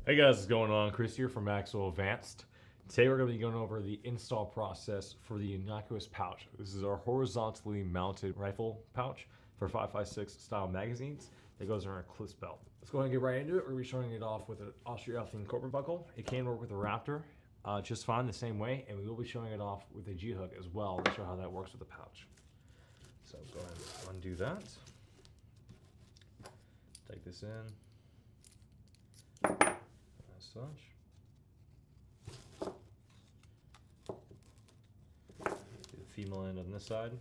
Hey guys, what's going on? Chris here from Axle Advanced. Today we're going to be going over the install process for the Innocuous pouch. This is our horizontally mounted rifle pouch for 5.56 style magazines that goes around a clip belt. Let's go ahead and get right into it. We're going to be showing it off with an Australian corporate buckle. It can work with a Raptor just fine the same way, and we will be showing it off with a G-hook as well to show how that works with the pouch. So go ahead and undo that. Take this in. Such. Do the female end on this side.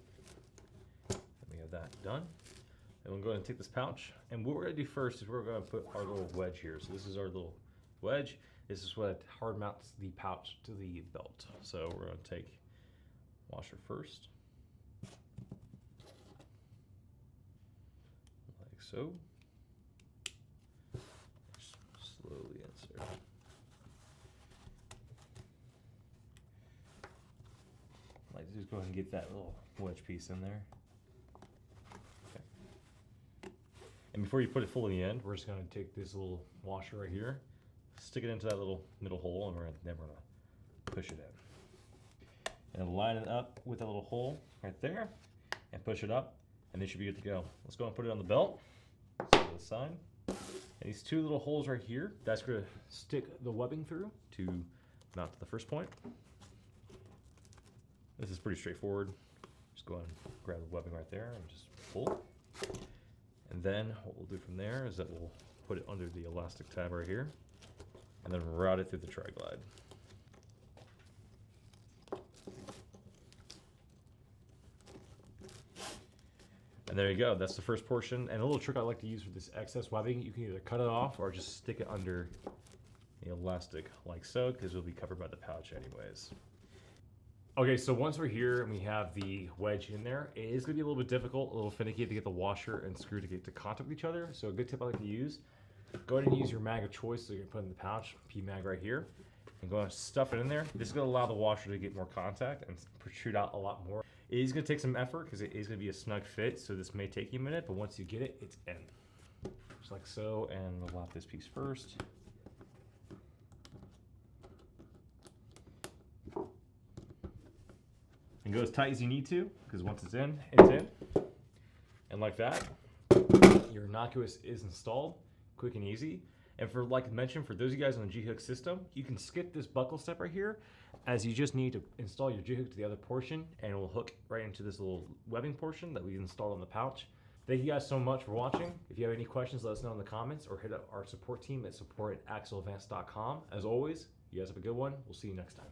And we have that done. And we'll go ahead and take this pouch. And what we're going to do first is we're going to put our little wedge here. So this is our little wedge. This is what hard mounts the pouch to the belt. So we're going to take washer first. Like so. Slowly insert. Just go ahead and get that little wedge piece in there. Okay. And before you put it fully in, we're just going to take this little washer right here, stick it into that little middle hole, and then we're going to push it in. And line it up with that little hole right there, and push it up, and they should be good to go. Let's go and put it on the belt. To the side. And these two little holes right here, that's going to stick the webbing through to mount to the first point. This is pretty straightforward. Just go ahead and grab the webbing right there and just pull. And then what we'll do from there is that we'll put it under the elastic tab right here and then route it through the tri-glide. And there you go, that's the first portion. And a little trick I like to use for this excess webbing, you can either cut it off or just stick it under the elastic like so, because it'll be covered by the pouch anyways. Okay, so once we're here and we have the wedge in there, it is going to be a little bit difficult, a little finicky to get the washer and screw to get to contact with each other. So a good tip I like to use, go ahead and use your mag of choice. So you can put in the pouch, P-mag right here, and go ahead and stuff it in there. This is going to allow the washer to get more contact and protrude out a lot more. It is going to take some effort because it is going to be a snug fit, so this may take you a minute, but once you get it, it's in. Just like so, and we'll lap this piece first. And go as tight as you need to, because once it's in, it's in. And like that, your Innocuous is installed, quick and easy. And for, like I mentioned, for those of you guys on the G-hook system, you can skip this buckle step right here, as you just need to install your G-hook to the other portion, and it will hook right into this little webbing portion that we installed on the pouch. Thank you guys so much for watching. If you have any questions, let us know in the comments, or hit up our support team at support@axleadvance.com. As always, you guys have a good one. We'll see you next time.